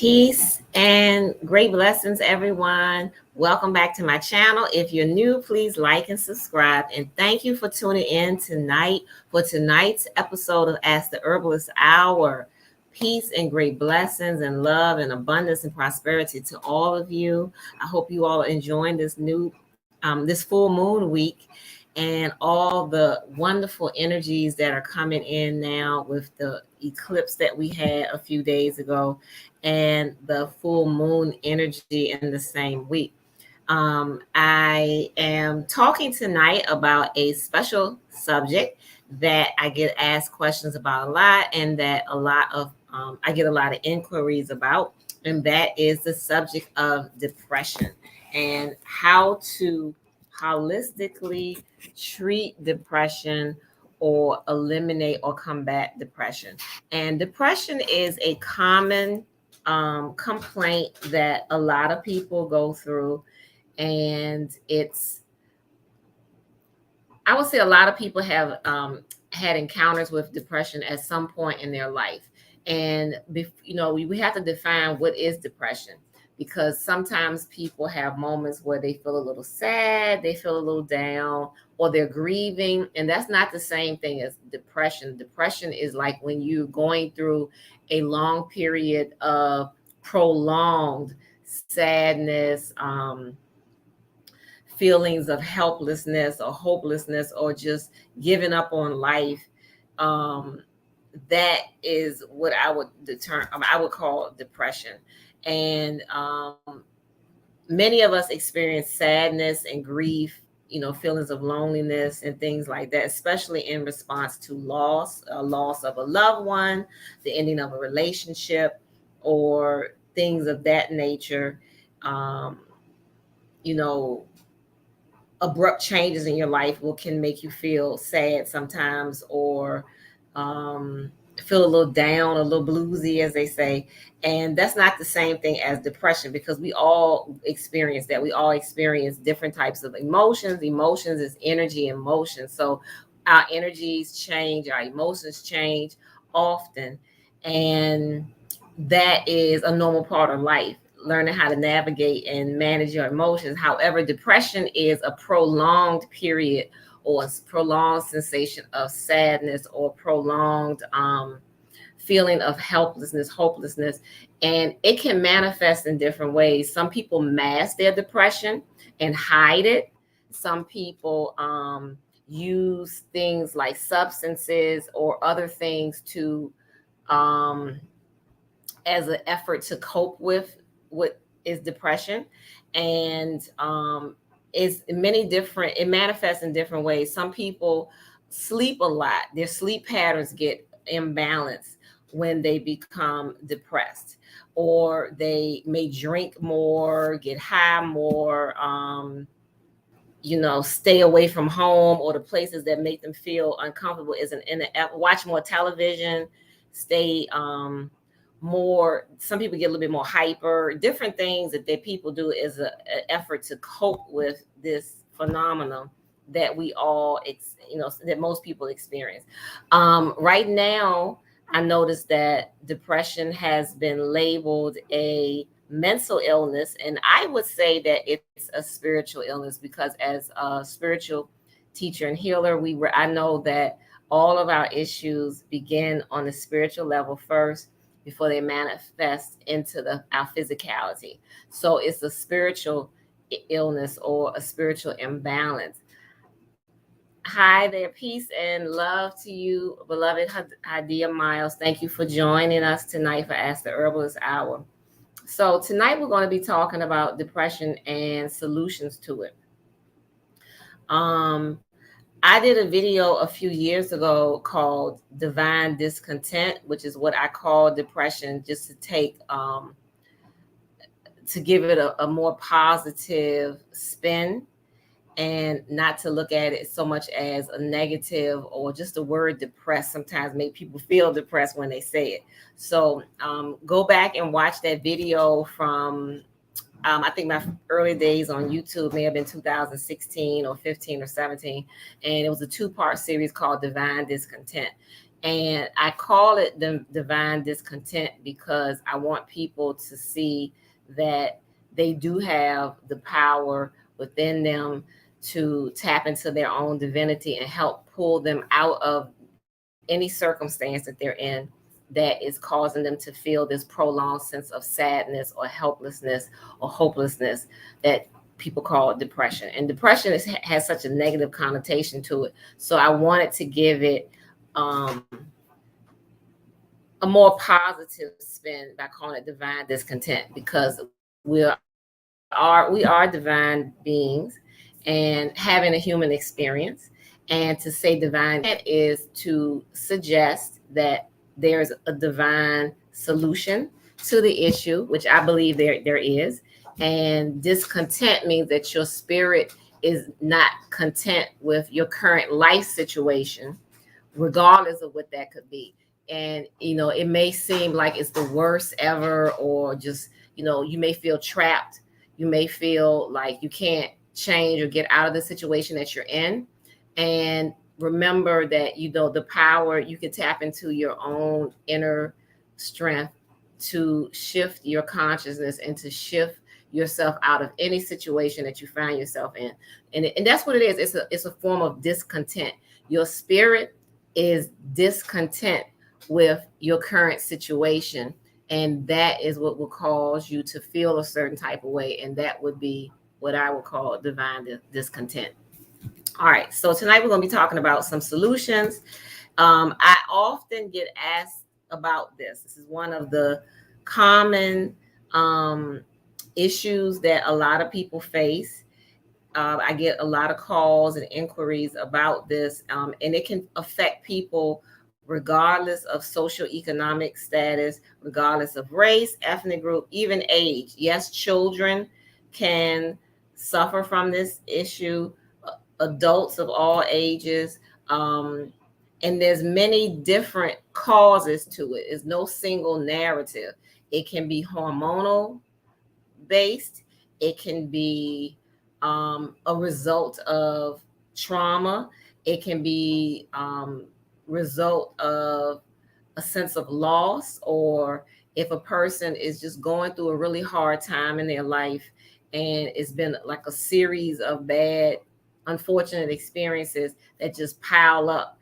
Peace and great blessings, everyone. Welcome back to my channel. If you're new, please like and subscribe. And thank you for tuning in tonight for tonight's episode of Ask the Herbalist Hour. Peace and great blessings and love and abundance and prosperity to all of you. I hope you all are enjoying this full moon week and all the wonderful energies that are coming in now with the eclipse that we had a few days ago and the full moon energy in the same week. I am talking tonight about a special subject that I get asked questions about a lot, and that I get a lot of inquiries about, and that is the subject of depression and how to holistically treat depression or eliminate or combat depression. And depression is a common complaint that a lot of people go through, and I would say a lot of people have had encounters with depression at some point in their life. And we have to define what is depression, because sometimes people have moments where they feel a little sad, they feel a little down, or they're grieving, and that's not the same thing as depression. Depression is like when you're going through a long period of prolonged sadness, feelings of helplessness or hopelessness, or just giving up on life. That is what I would call depression. And many of us experience sadness and grief, feelings of loneliness and things like that, especially in response to loss of a loved one, the ending of a relationship, or things of that nature. Abrupt changes in your life can make you feel sad sometimes, or feel a little down, a little bluesy, as they say. And that's not the same thing as depression, because we all experience that. We all experience different types of emotions. Emotions is energy and motion. So our energies change, our emotions change often. And that is a normal part of life, learning how to navigate and manage your emotions. However, depression is a prolonged period or a prolonged sensation of sadness, or prolonged feeling of helplessness, hopelessness. And it can manifest in different ways. Some people mask their depression and hide it. Some people use things like substances or other things to as an effort to cope with what is depression. And it manifests in different ways. Some people sleep a lot. Their sleep patterns get imbalanced when they become depressed, or they may drink more, get high more, stay away from home or the places that make them feel uncomfortable, watch more television, stay more. Some people get a little bit more hyper. Different things that people do is an effort to cope with this phenomenon that we all that most people experience. Right now, I noticed that depression has been labeled a mental illness, and I would say that it's a spiritual illness, because as a spiritual teacher and healer, I know that all of our issues begin on the spiritual level first before they manifest into our physicality. So it's a spiritual illness or a spiritual imbalance. Hi there, peace and love to you, beloved Hadia Miles. Thank you for joining us tonight for Ask the Herbalist Hour. So tonight we're going to be talking about depression and solutions to it. I did a video a few years ago called Divine Discontent, which is what I call depression, just to give it a more positive spin, and not to look at it so much as a negative, or just the word depressed sometimes make people feel depressed when they say it. So go back and watch that video from I think my early days on YouTube may have been 2016 or 15 or 17. And it was a 2-part series called Divine Discontent. And I call it the divine discontent because I want people to see that they do have the power within them to tap into their own divinity and help pull them out of any circumstance that they're in that is causing them to feel this prolonged sense of sadness or helplessness or hopelessness that people call depression. And depression has such a negative connotation to it. So I wanted to give it a more positive spin by calling it divine discontent, because we are divine beings and having a human experience. And to say divine is to suggest that there's a divine solution to the issue, which I believe there is. And discontent means that your spirit is not content with your current life situation, regardless of what that could be. And it may seem like it's the worst ever, or just you may feel trapped. You may feel like you can't change or get out of the situation that you're in. And remember that the power, you can tap into your own inner strength to shift your consciousness and to shift yourself out of any situation that you find yourself in. And that's what it is. It's a form of discontent. Your spirit is discontent with your current situation, and that is what will cause you to feel a certain type of way, and that would be what I would call divine discontent. All right, so tonight we're going to be talking about some solutions. I often get asked about this. This is one of the common issues that a lot of people face. I get a lot of calls and inquiries about this, and it can affect people regardless of socioeconomic status, regardless of race, ethnic group, even age. Yes, children can suffer from this issue, adults of all ages, and there's many different causes to it. It's no single narrative. It can be hormonal based. It can be a result of trauma. It can be result of a sense of loss, or if a person is just going through a really hard time in their life and it's been like a series of bad, unfortunate experiences that just pile up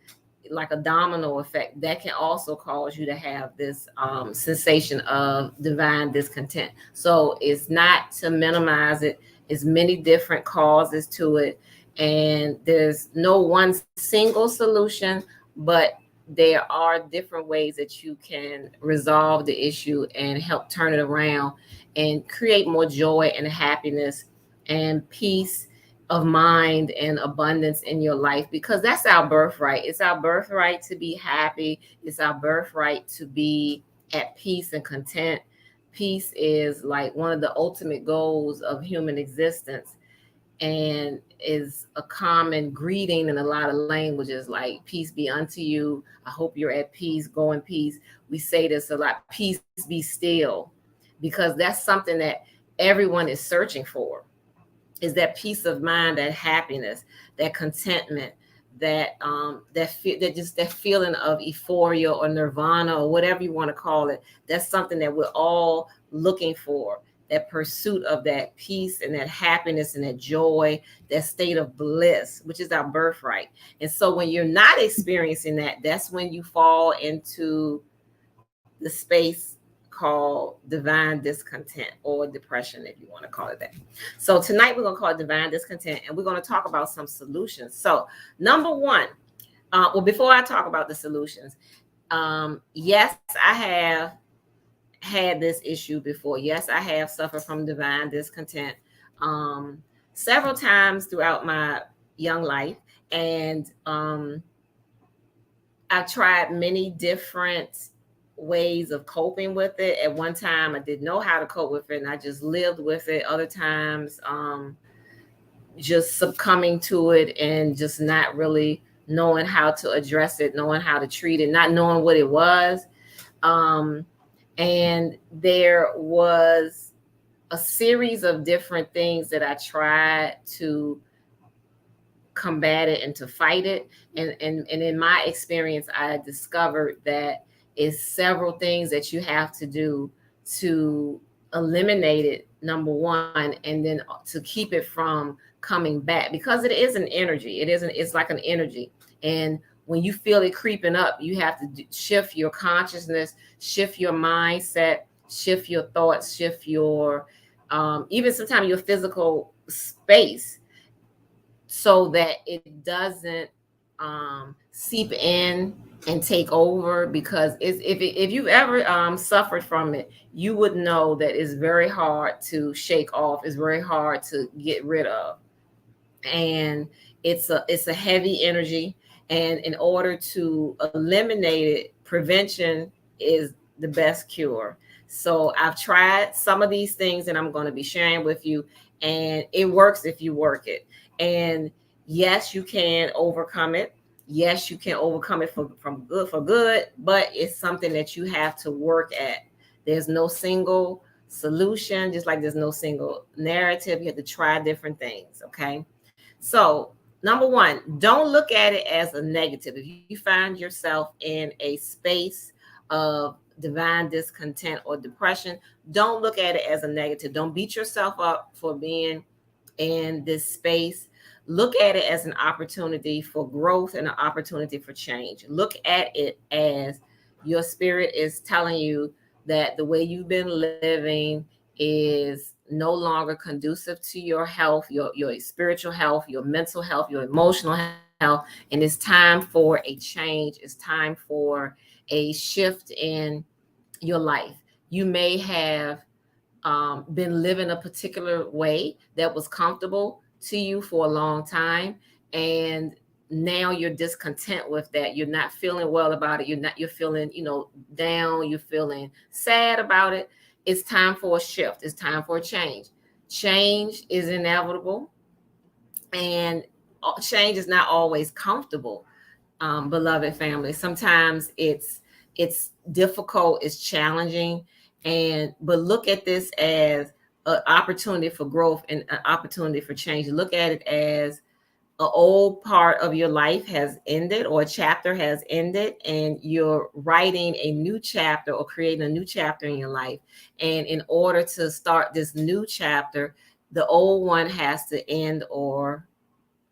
like a domino effect, that can also cause you to have this sensation of divine discontent. So it's not to minimize it. It's many different causes to it, and there's no one single solution, but there are different ways that you can resolve the issue and help turn it around and create more joy and happiness and peace of mind and abundance in your life, because that's our birthright. It's our birthright to be happy. It's our birthright to be at peace and content. Peace is like one of the ultimate goals of human existence, and is a common greeting in a lot of languages, like peace be unto you. I hope you're at peace. Go in peace. We say this a lot, peace be still, because that's something that everyone is searching for, is that peace of mind, that happiness, that contentment, that that feeling of euphoria or nirvana or whatever you want to call it. That's something that we're all looking for, that pursuit of that peace and that happiness and that joy, that state of bliss, which is our birthright. And so when you're not experiencing that, that's when you fall into the space called divine discontent, or depression, if you want to call it that. So tonight we're going to call it divine discontent, and we're going to talk about some solutions. So number one, well, before I talk about the solutions, yes, I have had this issue before. Yes, I have suffered from divine discontent several times throughout my young life. And I've tried many different ways of coping with it. At one time, I didn't know how to cope with it, and I just lived with it. Other times, just succumbing to it and just not really knowing how to address it, knowing how to treat it, not knowing what it was. And there was a series of different things that I tried to combat it and to fight it. And in my experience, I discovered that it's several things that you have to do to eliminate it, number one, and then to keep it from coming back, because it is an energy. It's like an energy. And when you feel it creeping up, you have to shift your consciousness, shift your mindset, shift your thoughts, shift your even sometimes your physical space, so that it doesn't seep in and take over. Because if you've ever suffered from it, you would know that it's very hard to shake off. It's very hard to get rid of, and it's a heavy energy. And in order to eliminate it, prevention is the best cure. So I've tried some of these things, and I'm going to be sharing with you, and it works if you work it. And yes, you can overcome it. Yes, you can overcome it for good, but it's something that you have to work at. There's no single solution, just like there's no single narrative. You have to try different things. Okay. So, number one, don't look at it as a negative. If you find yourself in a space of divine discontent or depression, don't look at it as a negative. Don't beat yourself up for being in this space. Look at it as an opportunity for growth and an opportunity for change. Look at it as your spirit is telling you that the way you've been living is no longer conducive to your health, your spiritual health, your mental health, your emotional health. And it's time for a change. It's time for a shift in your life. You may have been living a particular way that was comfortable to you for a long time, and now you're discontent with that. You're not feeling well about it. You're feeling, down. You're feeling sad about it. It's time for a shift. It's time for a change. Change is inevitable, and change is not always comfortable. Beloved family, sometimes it's difficult, it's challenging, but look at this as an opportunity for growth and an opportunity for change. Look at it as an old part of your life has ended, or a chapter has ended, and you're writing a new chapter or creating a new chapter in your life. And in order to start this new chapter, the old one has to end or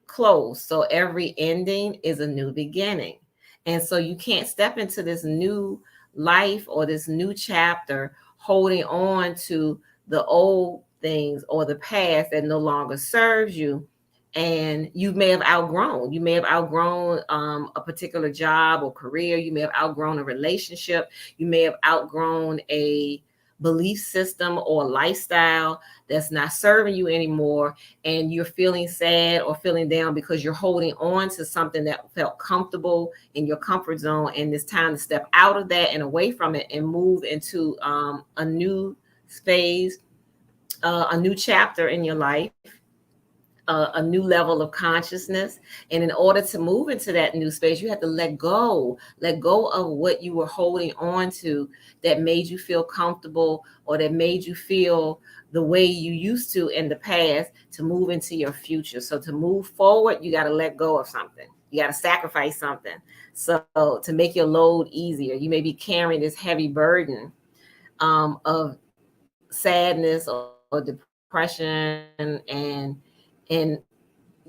close. So every ending is a new beginning. And so you can't step into this new life or this new chapter holding on to the old things or the past that no longer serves you. And you may have outgrown. You may have outgrown a particular job or career. You may have outgrown a relationship. You may have outgrown a belief system or lifestyle that's not serving you anymore, and you're feeling sad or feeling down because you're holding on to something that felt comfortable in your comfort zone. And it's time to step out of that and away from it and move into a new phase, a new chapter in your life, a new level of consciousness. And in order to move into that new space, you have to let go of what you were holding on to that made you feel comfortable, or that made you feel the way you used to in the past, to move into your future. So to move forward, you got to let go of something. You got to sacrifice something. So to make your load easier, you may be carrying this heavy burden of sadness or depression, and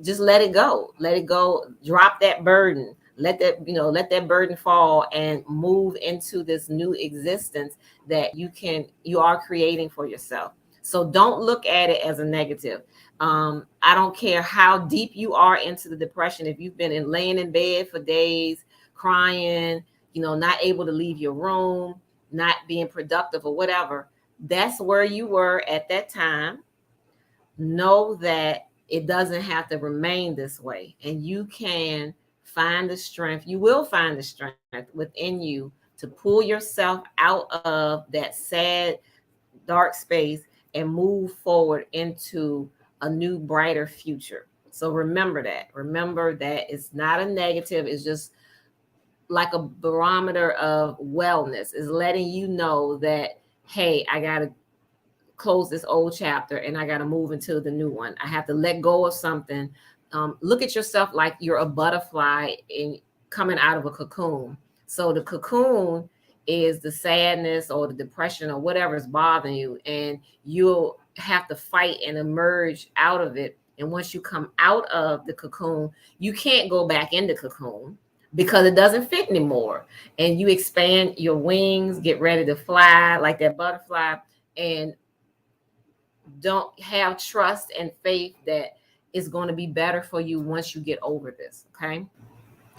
just let it go. Let it go. Drop that burden. Let that burden fall and move into this new existence that you are creating for yourself. So don't look at it as a negative. I don't care how deep you are into the depression. If you've been laying in bed for days, crying, not able to leave your room, not being productive or whatever, that's where you were at that time. Know that it doesn't have to remain this way, and you can find the strength. You will find the strength within you to pull yourself out of that sad, dark space and move forward into a new, brighter future. So remember that it's not a negative. It's just like a barometer of wellness. Is letting you know that, hey, I got to close this old chapter and I got to move into the new one. I have to let go of something look at yourself like you're a butterfly in coming out of a cocoon. So the cocoon is the sadness or the depression or whatever is bothering you, and you'll have to fight and emerge out of it. And once you come out of the cocoon, you can't go back in the cocoon because it doesn't fit anymore. And you expand your wings, get ready to fly like that butterfly, and don't have trust and faith that it's going to be better for you once you get over this. Okay.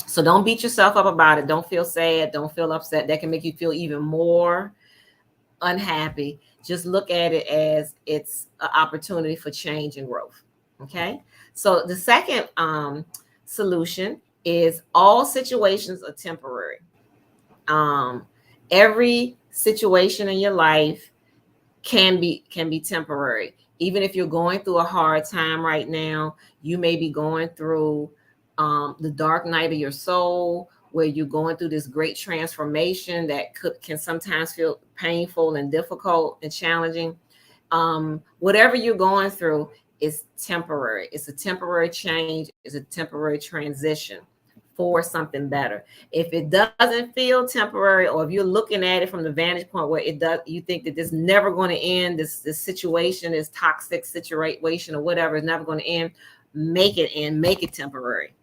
So don't beat yourself up about it. Don't feel sad. Don't feel upset. That can make you feel even more unhappy. Just look at it as it's an opportunity for change and growth. Okay. So the second solution is all situations are temporary. Um, every situation in your life can be temporary. Even if you're going through a hard time right now, you may be going through the dark night of your soul, where you're going through this great transformation that can sometimes feel painful and difficult and challenging. Whatever you're going through is temporary. It's a temporary change. It's a temporary transition for something better. If it doesn't feel temporary, or if you're looking at it from the vantage point where it does, you think that this never going to end, this situation, this toxic situation or whatever is never going to end, make it end, make it temporary.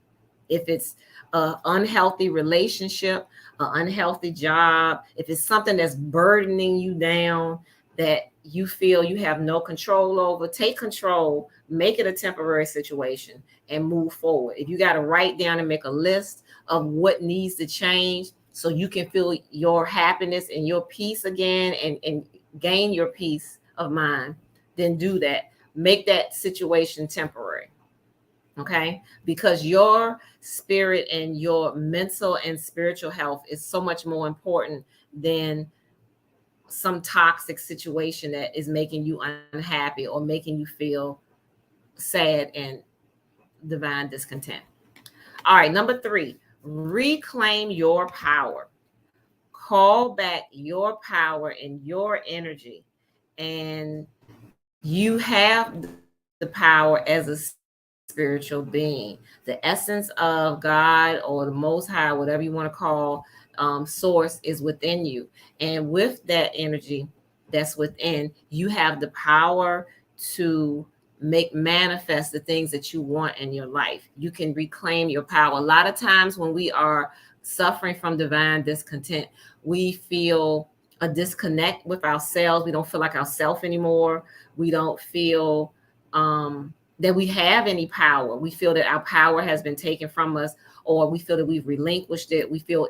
If it's an unhealthy relationship, an unhealthy job, if it's something that's burdening you down that you feel you have no control over, take control, make it a temporary situation, and move forward. If you got to write down and make a list of what needs to change so you can feel your happiness and your peace again, and gain your peace of mind, then do that. Make that situation temporary. Okay, because your spirit and your mental and spiritual health is so much more important than some toxic situation that is making you unhappy or making you feel sad and divine discontent. All right, number 3, reclaim your power. Call back your power and your energy, and you have the power as a spiritual being. The essence of God or the Most High, whatever you want to call source, is within you. And with that energy that's within, you have the power to make manifest the things that you want in your life. You can reclaim your power. A lot of times when we are suffering from divine discontent, we feel a disconnect with ourselves. We don't feel like ourselves anymore. We don't feel that we have any power. We feel that our power has been taken from us, or we feel that we've relinquished it. We feel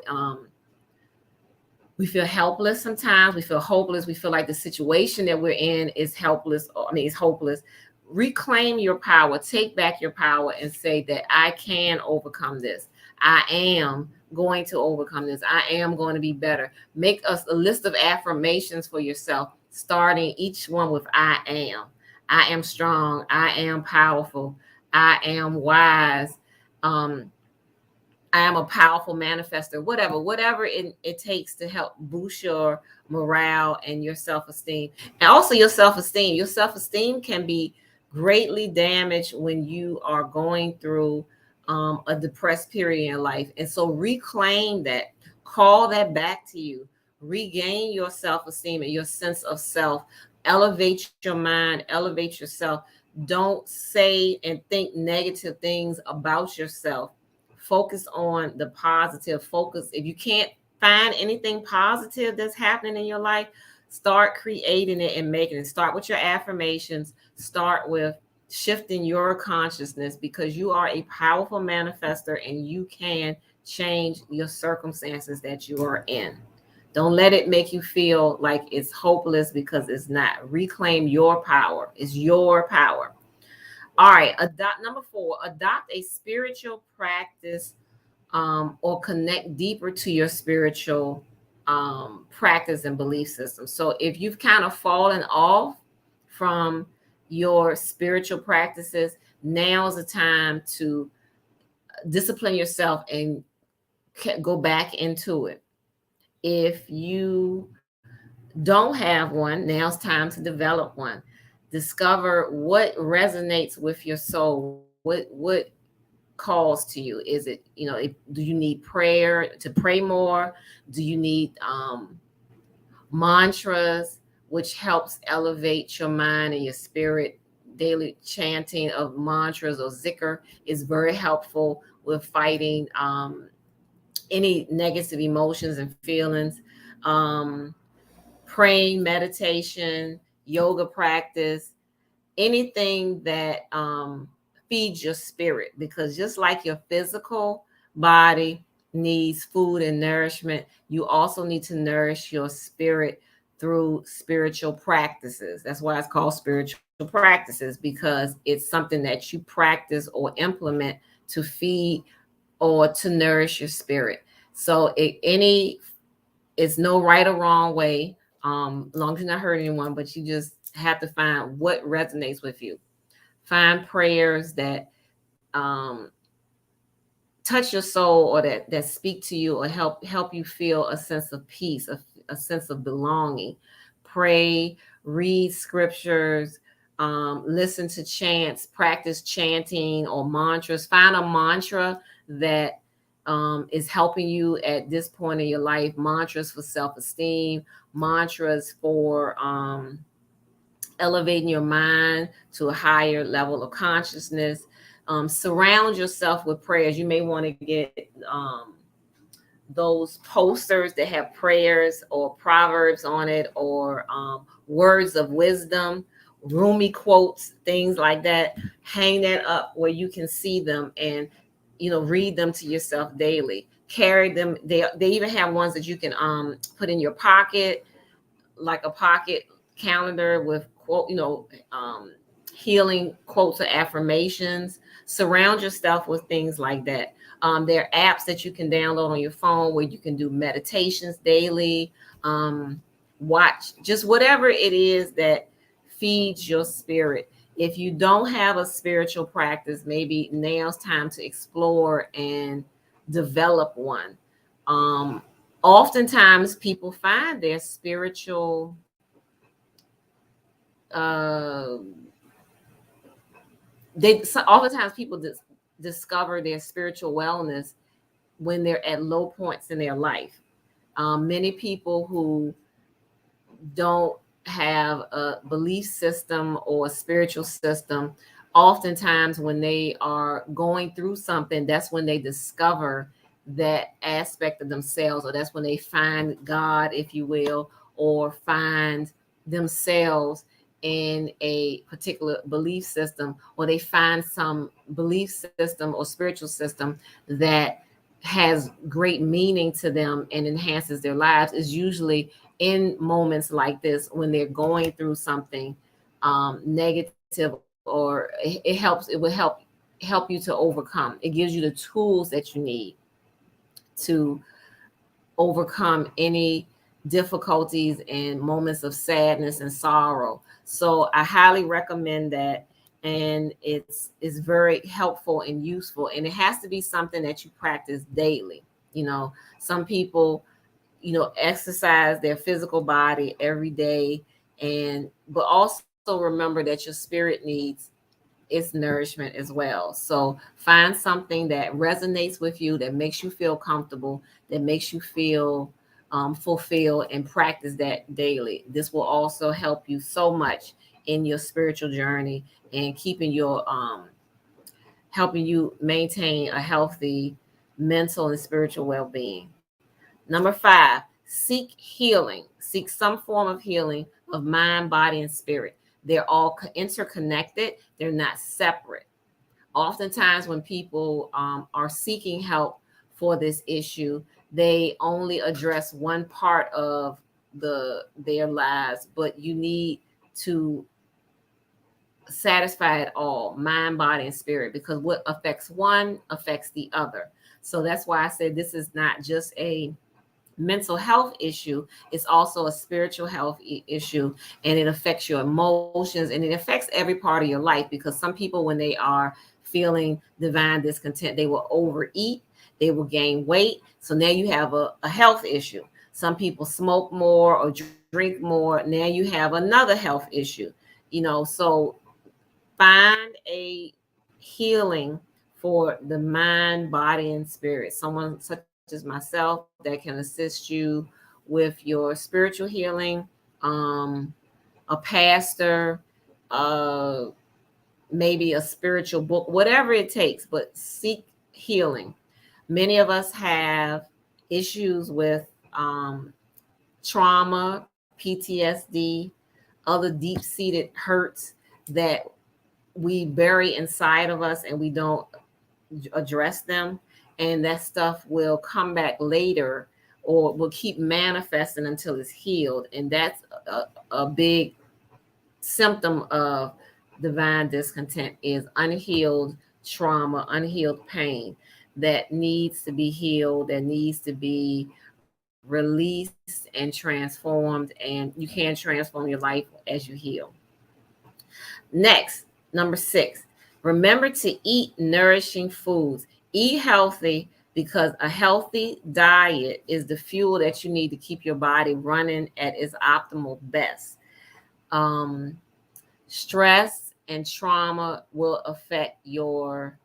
helpless sometimes. We feel hopeless. We feel like the situation that we're in is helpless. It's hopeless. Reclaim your power. Take back your power and say that I can overcome this. I am going to overcome this. I am going to be better. Make us a list of affirmations for yourself, starting each one with I am. I am strong. I am powerful. I am wise. I am a powerful manifester. Whatever it takes to help boost your morale and your self-esteem. And also your self-esteem. Your self-esteem can be greatly damaged when you are going through a depressed period in life. And so reclaim that. Call that back to you. Regain your self-esteem and your sense of self. Elevate your mind, elevate yourself. Don't say and think negative things about yourself. Focus on the positive. Focus. If you can't find anything positive that's happening in your life, start creating it and making it. Start with your affirmations. Start with shifting your consciousness, because you are a powerful manifester and you can change your circumstances that you are in. Don't let it make you feel like it's hopeless, because it's not. Reclaim your power. It's your power. All right. Number 4, adopt a spiritual practice or connect deeper to your spiritual practice and belief system. So if you've kind of fallen off from your spiritual practices, now is the time to discipline yourself and go back into it. If you don't have one, now it's time to develop one. Discover what resonates with your soul. What calls to you? Is it, do you need prayer to pray more? Do you need mantras, which helps elevate your mind and your spirit? Daily chanting of mantras or zikr is very helpful with fighting any negative emotions and feelings. Um, Praying, meditation, yoga practice, anything that feeds your spirit, because just like your physical body needs food and nourishment, you also need to nourish your spirit through spiritual practices. That's why it's called spiritual practices, because it's something that you practice or implement to feed or to nourish your spirit. So it's no right or wrong way, as long as you're not hurting anyone, but you just have to find what resonates with you. Find prayers that um, touch your soul, or that speak to you, or help you feel a sense of peace, a sense of belonging. Pray, read scriptures, listen to chants, practice chanting or mantras. Find a mantra that is helping you at this point in your life. Mantras for self-esteem, mantras for elevating your mind to a higher level of consciousness. Surround yourself with prayers. You may want to get those posters that have prayers or proverbs on it, or words of wisdom, Rumi quotes, things like that. Hang that up where you can see them, and read them to yourself daily. Carry them. They even have ones that you can put in your pocket, like a pocket calendar with quote, healing quotes or affirmations. Surround yourself with things like that. There are apps that you can download on your phone where you can do meditations daily. Watch just whatever it is that feeds your spirit. If you don't have a spiritual practice, maybe now's time to explore and develop one. Oftentimes people find their spiritual uh oftentimes people discover their spiritual wellness when they're at low points in their life. Many people who don't have a belief system or a spiritual system, oftentimes when they are going through something, that's when they discover that aspect of themselves, or that's when they find God, if you will, or find themselves in a particular belief system, or they find some belief system or spiritual system that has great meaning to them and enhances their lives. Is usually in moments like this, when they're going through something negative, or it will help you to overcome. It gives you the tools that you need to overcome any difficulties and moments of sadness and sorrow. So I highly recommend that, and it's very helpful and useful, and it has to be something that you practice daily. Some people exercise their physical body every day, but also remember that your spirit needs its nourishment as well. So find something that resonates with you, that makes you feel comfortable, that makes you feel fulfilled, and practice that daily. This will also help you so much in your spiritual journey, and helping you maintain a healthy mental and spiritual well-being. Number 5, seek healing. Seek some form of healing of mind, body, and spirit. They're all interconnected. They're not separate. Oftentimes, when people are seeking help for this issue, they only address one part of their lives, but you need to satisfy it all, mind, body, and spirit, because what affects one affects the other. So that's why I said this is not just a mental health issue, it's also a spiritual health issue, and it affects your emotions, and it affects every part of your life, because some people, when they are feeling divine discontent, they will overeat, they will gain weight, so now you have a health issue. Some people smoke more or drink more, now you have another health issue. So find a healing for the mind, body, and spirit. Someone such as myself that can assist you with your spiritual healing, a pastor, maybe a spiritual book, whatever it takes, but seek healing. Many of us have issues with trauma, PTSD, other deep seated hurts that we bury inside of us and we don't address them. And that stuff will come back later or will keep manifesting until it's healed. And that's a big symptom of divine discontent is unhealed trauma, unhealed pain that needs to be healed, that needs to be released and transformed, and you can transform your life as you heal. Next, number 6, remember to eat nourishing foods. Eat healthy because a healthy diet is the fuel that you need to keep your body running at its optimal best. Stress and trauma will affect your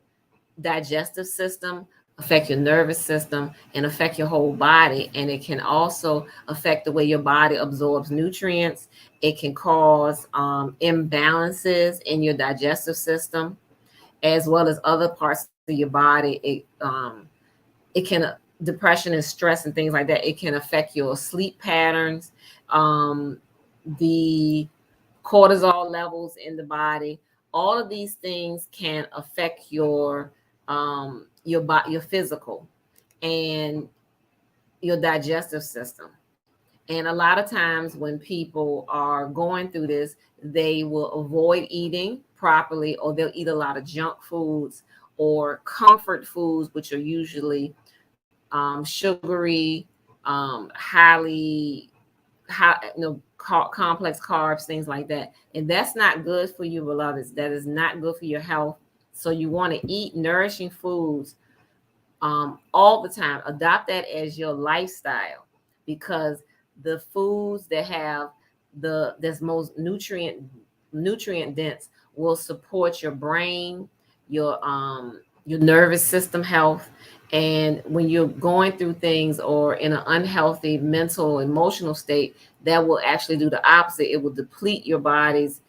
digestive system, affect your nervous system, and affect your whole body. And it can also affect the way your body absorbs nutrients. It can cause imbalances in your digestive system, as well as other parts of your body. It can depression and stress and things like that. It can affect your sleep patterns, the cortisol levels in the body. All of these things can affect your physical and your digestive system. And a lot of times when people are going through this, they will avoid eating properly, or they'll eat a lot of junk foods or comfort foods, which are usually sugary, highly complex carbs, things like that. And that's not good for you, beloveds. That is not good for your health. So you want to eat nourishing foods all the time. Adopt that as your lifestyle, because the foods that have that's most nutrient dense will support your brain, your nervous system health. And when you're going through things or in an unhealthy mental, emotional state, that will actually do the opposite. It will deplete your body's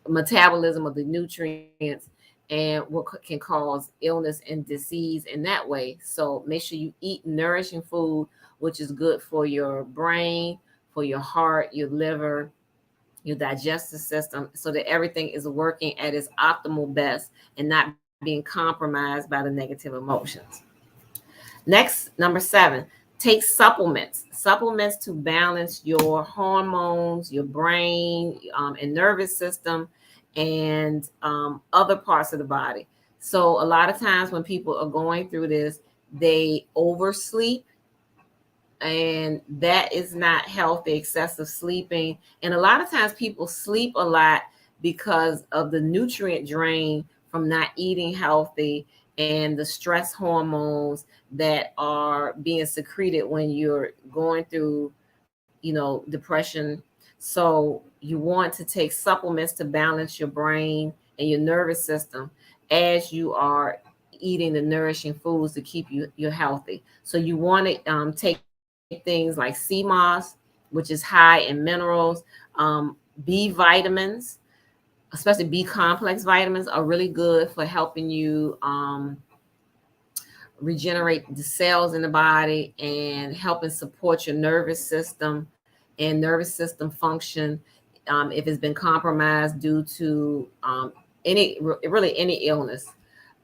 metabolism of the nutrients, and what can cause illness and disease in that way. So make sure you eat nourishing food, which is good for your brain, for your heart, your liver, your digestive system, so that everything is working at its optimal best and not being compromised by the negative emotions. Next, number 7, take supplements to balance your hormones, your brain, and nervous system, and other parts of the body. So a lot of times when people are going through this, they oversleep, and that is not healthy. Excessive sleeping, and a lot of times people sleep a lot because of the nutrient drain from not eating healthy and the stress hormones that are being secreted when you're going through, depression. So you want to take supplements to balance your brain and your nervous system as you are eating the nourishing foods to keep you healthy. So you want to take things like sea moss, which is high in minerals, B vitamins, especially B complex vitamins, are really good for helping you regenerate the cells in the body and helping support your nervous system and nervous system function if it's been compromised due to any illness.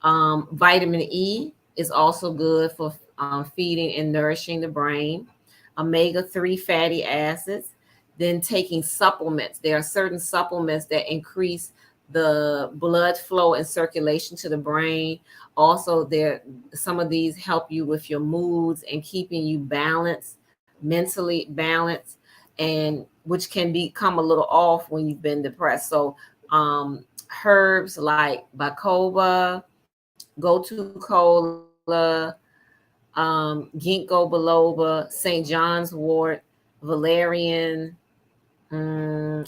Vitamin E is also good for feeding and nourishing the brain. Omega-3 fatty acids. Then taking supplements. There are certain supplements that increase the blood flow and circulation to the brain. Also, some of these help you with your moods and keeping you balanced, mentally balanced, and which can become a little off when you've been depressed. So herbs like bacoba, gotu kola, ginkgo biloba, St. John's wort, valerian,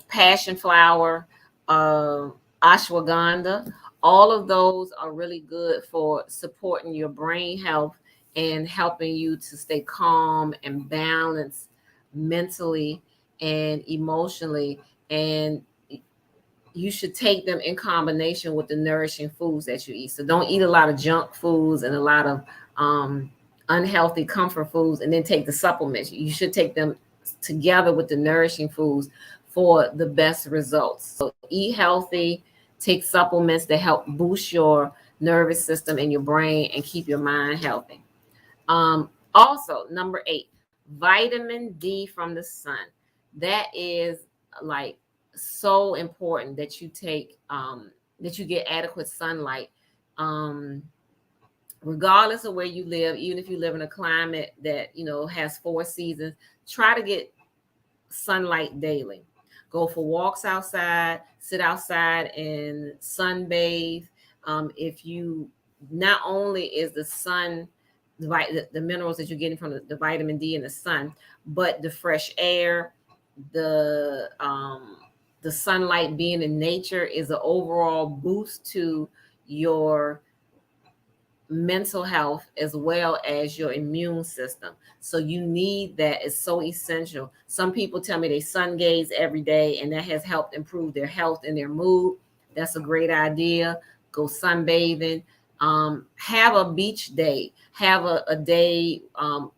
passion flower, ashwagandha. All of those are really good for supporting your brain health and helping you to stay calm and balanced mentally and emotionally. And you should take them in combination with the nourishing foods that you eat. So don't eat a lot of junk foods and a lot of unhealthy comfort foods and then take the supplements. You should take them together with the nourishing foods for the best results. So eat healthy, take supplements that help boost your nervous system and your brain and keep your mind healthy. Also, number 8, vitamin D from the sun. That is like so important that you take that you get adequate sunlight. Um, Regardless of where you live, even if you live in a climate that has 4 seasons, try to get sunlight daily. Go for walks outside, sit outside and sunbathe. If you not only is the sun the minerals that you're getting from the vitamin D in the sun, but the fresh air, the the sunlight being in nature is an overall boost to your mental health as well as your immune system. So you need that. It's so essential. Some people tell me they sun gaze every day and that has helped improve their health and their mood. That's a great idea. Go sunbathing. Have a beach day. Have a day.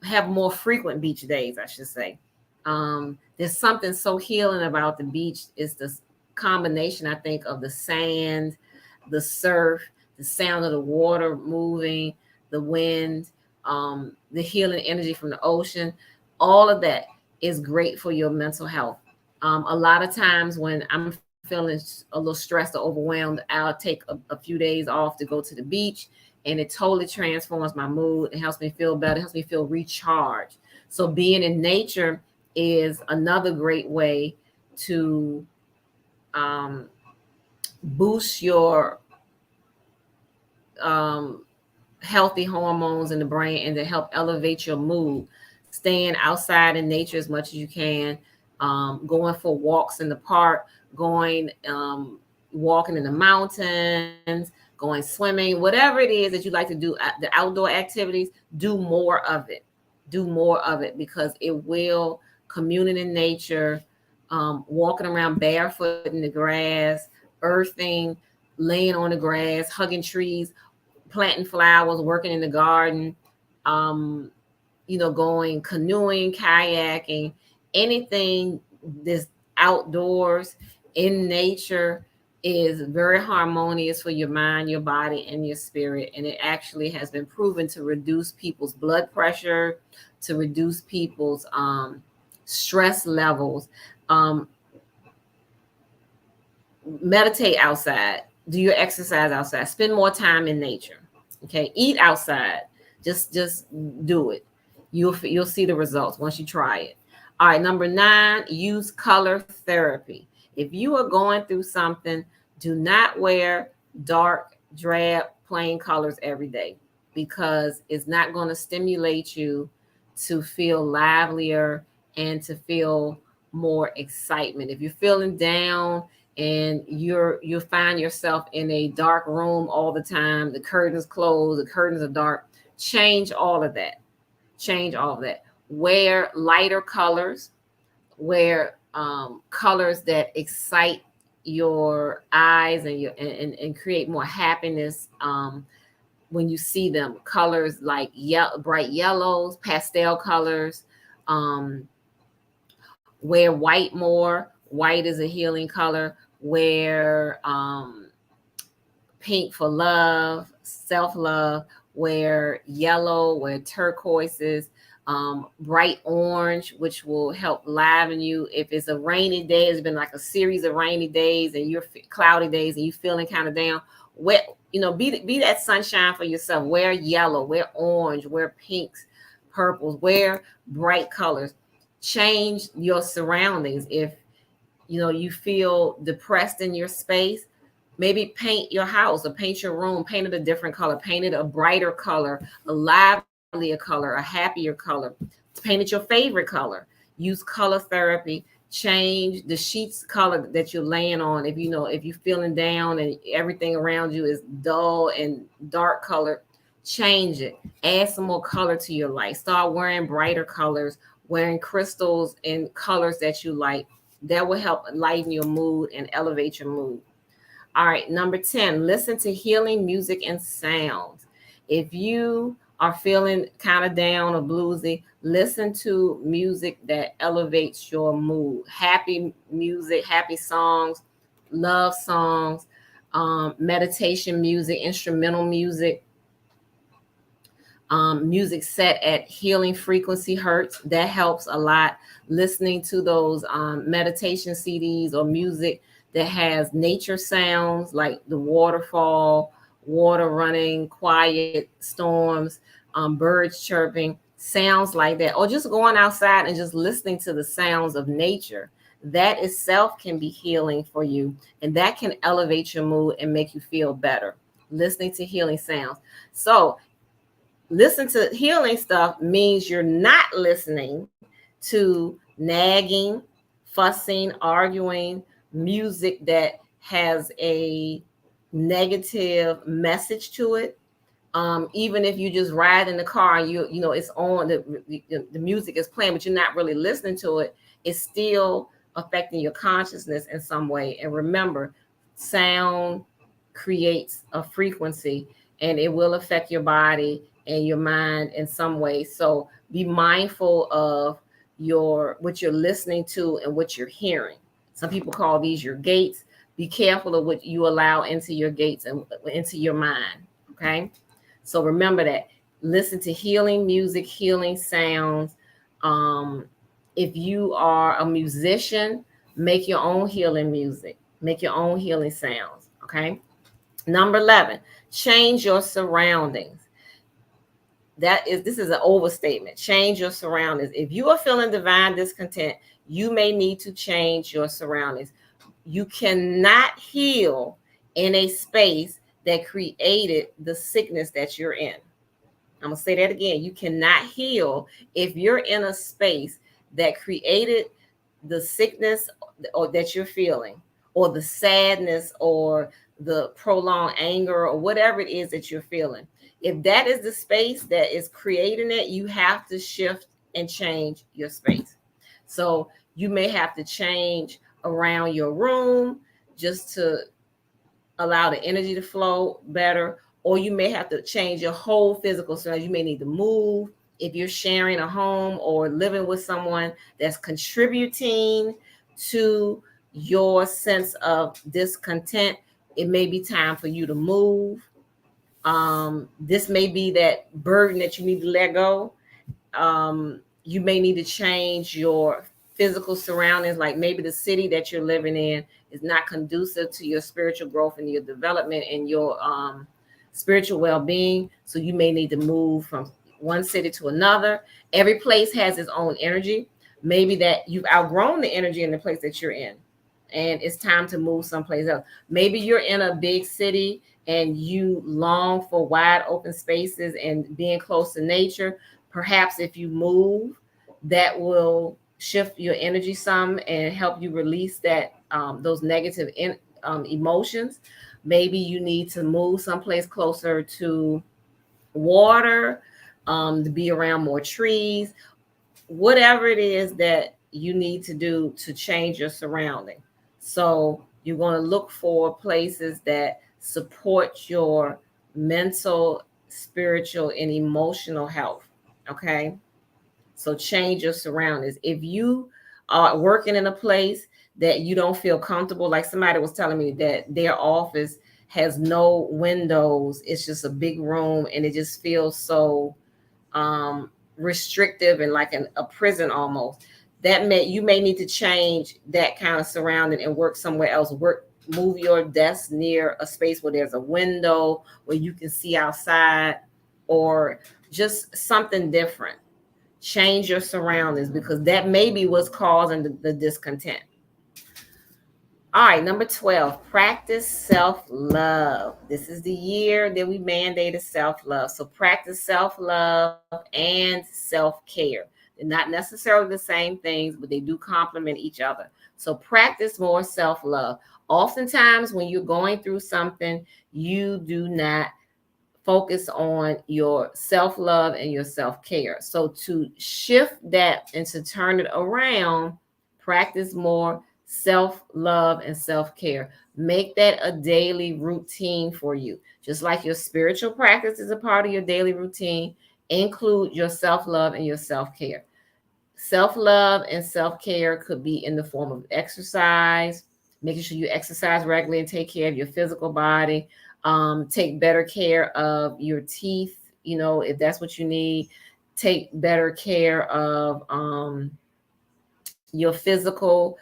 Have more frequent beach days, I should say. There's something so healing about the beach. It's the combination, I think, of the sand, the surf, the sound of the water moving, the wind, the healing energy from the ocean. All of that is great for your mental health. A lot of times when I'm feeling a little stressed or overwhelmed, I'll take a few days off to go to the beach, and it totally transforms my mood. It helps me feel better. It helps me feel recharged. So being in nature is another great way to boost your healthy hormones in the brain and to help elevate your mood. Staying outside in nature as much as you can, going for walks in the park, going walking in the mountains, going swimming, whatever it is that you like to do, the outdoor activities, do more of it. Do more of it because it will communing in nature, walking around barefoot in the grass, earthing, laying on the grass, hugging trees, planting flowers, working in the garden, going canoeing, kayaking, anything that's outdoors in nature is very harmonious for your mind, your body, and your spirit. And it actually has been proven to reduce people's blood pressure, to reduce people's stress levels. Meditate outside, do your exercise outside, spend more time in nature. Okay, eat outside. Just do it. You'll see the results once you try it. All right, number 9, use color therapy. If you are going through something, do not wear dark, drab, plain colors every day because it's not going to stimulate you to feel livelier and to feel more excitement. If you're feeling down and you find yourself in a dark room all the time, the curtains closed, the curtains are dark, change all of that. Change all of that. Wear lighter colors, wear colors that excite your eyes and create more happiness when you see them. Colors like bright yellows, pastel colors. Wear white more. White is a healing color. Wear pink for love, self-love. Wear yellow, wear turquoises, bright orange, which will help liven you. If it's a rainy day, it's been like a series of rainy days and you're cloudy days and you're feeling kind of down, be that sunshine for yourself. Wear yellow, wear orange, wear pinks, purples, wear bright colors. Change your surroundings. If you feel depressed in your space, maybe paint your house or paint your room, paint it a different color, paint it a brighter color, a livelier color, a happier color. Paint it your favorite color. Use color therapy Change the sheets color that you're laying on. If you're feeling down and everything around you is dull and dark color, change it. Add some more color to your life. Start wearing brighter colors, wearing crystals and colors that you like. That will help lighten your mood and elevate your mood. All right, number 10, listen to healing music and sounds. If you are feeling kind of down or bluesy, listen to music that elevates your mood. Happy music, happy songs, love songs, meditation music, instrumental music, music set at healing frequency hertz. That helps a lot. Listening to those meditation CDs or music that has nature sounds like the waterfall, water running, quiet storms, birds chirping, sounds like that, or just going outside and just listening to the sounds of nature. That itself can be healing for you, and that can elevate your mood and make you feel better. Listening to healing sounds. So listen to healing stuff means you're not listening to nagging, fussing, arguing, music that has a negative message to it. Even if you just ride in the car and it's on, the music is playing, but you're not really listening to it, it's still affecting your consciousness in some way. And remember, sound creates a frequency, and it will affect your body and your mind in some way. So be mindful of what you're listening to and what you're hearing. Some people call these your gates. Be careful of what you allow into your gates and into your mind. Okay. So remember that. Listen to healing music, healing sounds. If you are a musician, make your own healing music, make your own healing sounds. Okay. Number 11, change your surroundings. This is an overstatement. Change your surroundings. If you are feeling divine discontent, you may need to change your surroundings. You cannot heal in a space that created the sickness that you're in. I'm going to say that again. You cannot heal if you're in a space that created the sickness or that you're feeling, or the sadness, or the prolonged anger, or whatever it is that you're feeling. If that is the space that is creating it, you have to shift and change your space. So you may have to change around your room just to allow the energy to flow better, or you may have to change your whole physical surroundings. You may need to move if you're sharing a home or living with someone that's contributing to your sense of discontent. It may be time for you to move. This may be that burden that you need to let go. You may need to change your physical surroundings, like maybe the city that you're living in is not conducive to your spiritual growth and your development and your spiritual well-being. So you may need to move from one city to another. Every place has its own energy. Maybe that you've outgrown the energy in the place that you're in, and it's time to move someplace else. Maybe you're in a big city and you long for wide open spaces and being close to nature. Perhaps if you move, that will shift your energy some and help you release that those negative emotions. Maybe you need to move someplace closer to water, to be around more trees. Whatever it is that you need to do to change your surrounding. So you're going to look for places that support your mental, spiritual, and emotional health. Okay. So change your surroundings. If you are working in a place that you don't feel comfortable, like somebody was telling me that their office has no windows, it's just a big room, and it just feels so restrictive and like a prison almost. You may need to change that kind of surrounding and work somewhere else. Move your desk near a space where there's a window where you can see outside, or just something different. Change your surroundings, because that may be what's causing the discontent. All right, number 12, practice self-love. This is the year that we mandated self-love. So practice self-love and self-care. They're not necessarily the same things, but they do complement each other. So practice more self-love. Oftentimes when you're going through something, you do not focus on your self-love and your self-care. So to shift that and to turn it around, practice more self-love and self-care. Make that a daily routine for you. Just like your spiritual practice is a part of your daily routine, include your self-love and your self-care. Self-love and self-care could be in the form of exercise, making sure you exercise regularly and take care of your physical body. Take better care of your teeth, if that's what you need. Take better care of your physical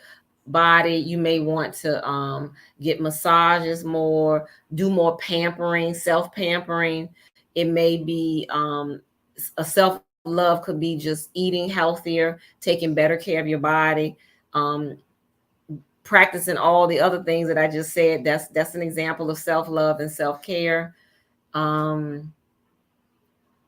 body. You may want to get massages more, do more pampering, self-pampering. It may be a self-love could be just eating healthier, taking better care of your body, practicing all the other things that I just said. That's an example of self-love and self-care.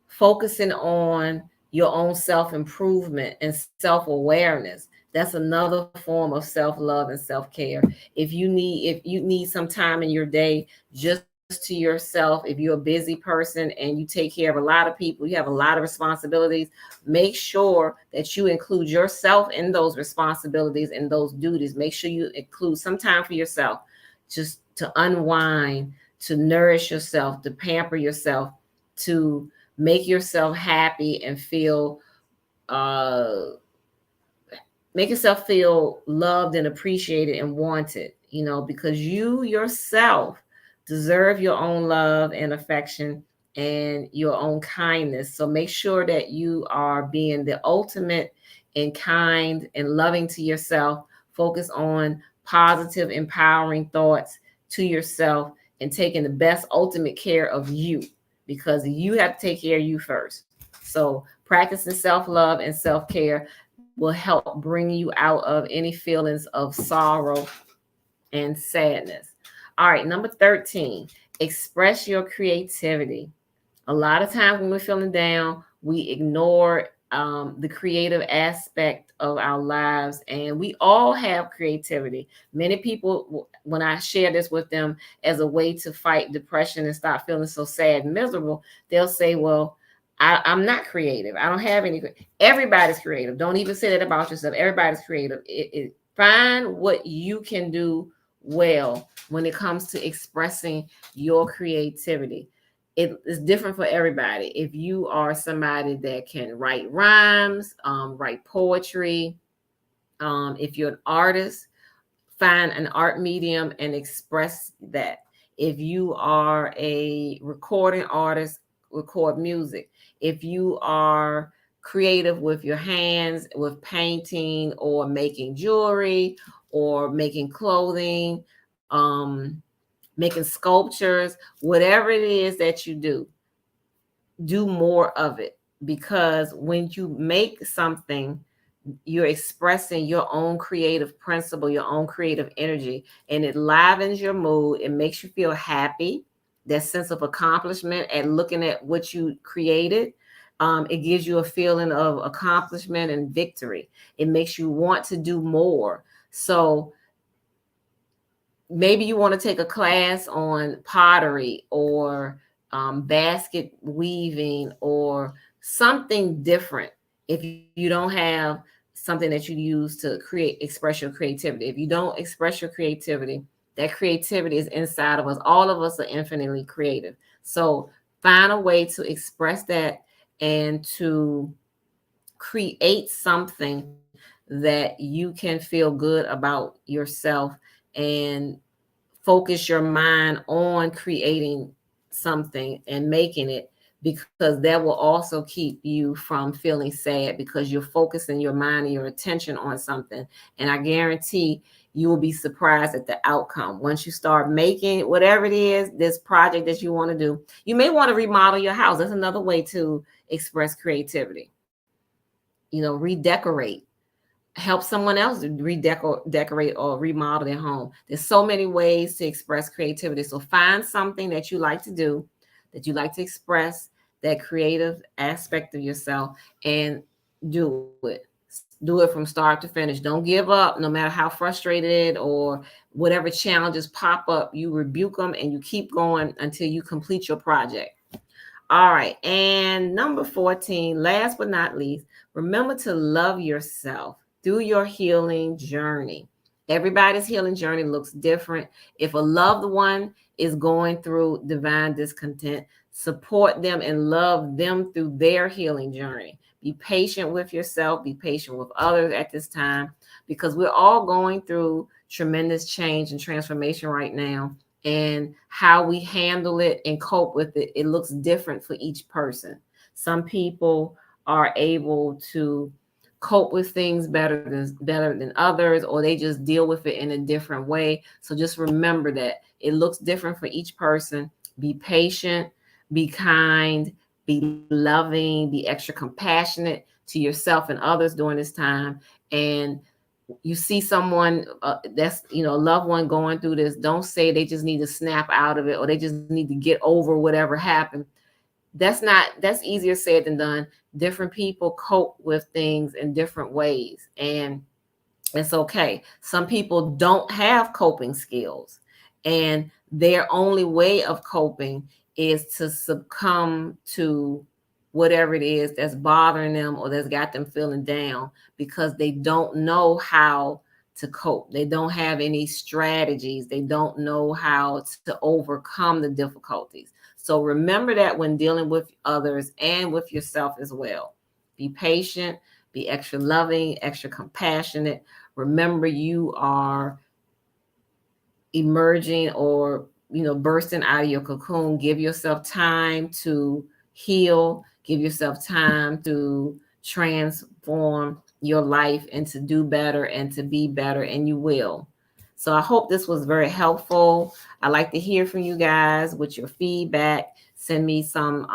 Focusing on your own self-improvement and self-awareness. That's another form of self-love and self-care. If you need some time in your day just to yourself, if you're a busy person and you take care of a lot of people, you have a lot of responsibilities, make sure that you include yourself in those responsibilities and those duties. Make sure you include some time for yourself, just to unwind, to nourish yourself, to pamper yourself, to make yourself happy and make yourself feel loved and appreciated and wanted, because you yourself deserve your own love and affection and your own kindness. So make sure that you are being the ultimate and kind and loving to yourself. Focus on positive, empowering thoughts to yourself and taking the best ultimate care of you, because you have to take care of you first. So practicing self-love and self-care will help bring you out of any feelings of sorrow and sadness. All right, number 13, express your creativity. A lot of times when we're feeling down, we ignore the creative aspect of our lives, and we all have creativity. Many people, when I share this with them as a way to fight depression and stop feeling so sad and miserable, they'll say, well, I'm not creative. I don't have any. Everybody's creative. Don't even say that about yourself. Everybody's creative. Find what you can do well when it comes to expressing your creativity. It is different for everybody. If you are somebody that can write rhymes, write poetry, if you're an artist, find an art medium and express that. If you are a recording artist, record music. If you are creative with your hands, with painting or making jewelry or making clothing, making sculptures, whatever it is that you do more of it. Because when you make something, you're expressing your own creative principle, your own creative energy, and it livens your mood. It makes you feel happy, that sense of accomplishment at looking at what you created. It gives you a feeling of accomplishment and victory. It makes you want to do more. So maybe you want to take a class on pottery or basket weaving or something different. If you don't have something that you use to express your creativity, if you don't express your creativity, that creativity is inside of us. All of us are infinitely creative. So find a way to express that and to create something that you can feel good about yourself, and focus your mind on creating something and making it, because that will also keep you from feeling sad, because you're focusing your mind and your attention on something. And I guarantee you will be surprised at the outcome. Once you start making whatever it is, this project that you want to do, you may want to remodel your house. That's another way to express creativity. Redecorate. Help someone else decorate or remodel their home. There's so many ways to express creativity. So find something that you like to do, that you like to express, that creative aspect of yourself, and do it. Do it from start to finish. Don't give up, no matter how frustrated or whatever challenges pop up. You rebuke them and you keep going until you complete your project. All right. And number 14, last but not least, remember to love yourself through your healing journey. Everybody's healing journey looks different. If a loved one is going through divine discontent, support them and love them through their healing journey. Be patient with yourself, be patient with others at this time, because we're all going through tremendous change and transformation right now. And how we handle it and cope with it, it looks different for each person. Some people are able to cope with things better than others, or they just deal with it in a different way. So just remember that it looks different for each person. Be patient, be kind, be loving, be extra compassionate to yourself and others during this time. And you see someone that's a loved one going through this, don't say they just need to snap out of it or they just need to get over whatever happened. That's easier said than done. Different people cope with things in different ways, and it's okay. Some people don't have coping skills, and their only way of coping is to succumb to whatever it is that's bothering them or that's got them feeling down, because they don't know how to cope. They don't have any strategies. They don't know how to overcome the difficulties. So remember that when dealing with others and with yourself as well. Be patient, be extra loving, extra compassionate. Remember, you are emerging or bursting out of your cocoon. Give yourself time to heal. Give yourself time to transform your life and to do better and to be better, and you will. So I hope this was very helpful. I'd like to hear from you guys with your feedback. Send me some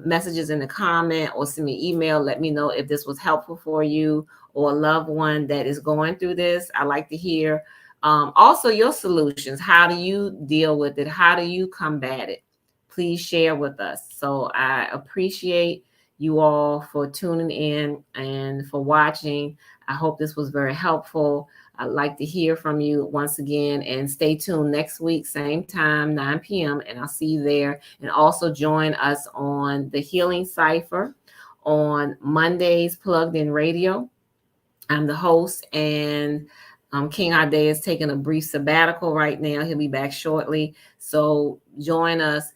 messages in the comment or send me an email. Let me know if this was helpful for you or a loved one that is going through this. I like to hear also your solutions. How do you deal with it? How do you combat it? Please share with us. So I appreciate you all for tuning in and for watching. I hope this was very helpful. I'd like to hear from you once again, and stay tuned next week, same time, 9 p.m., and I'll see you there. And also join us on the Healing Cipher on Mondays, Plugged In Radio. I'm the host, and King Ade is taking a brief sabbatical right now. He'll be back shortly. So join us,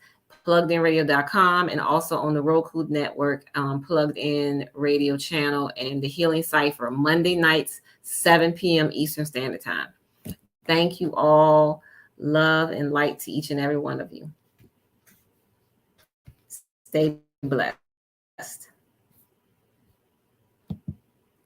pluggedinradio.com, and also on the Roku Network, Plugged In Radio channel, and the Healing Cipher, Monday nights, 7 p.m. Eastern Standard Time. Thank you all. Love and light to each and every one of you. Stay blessed.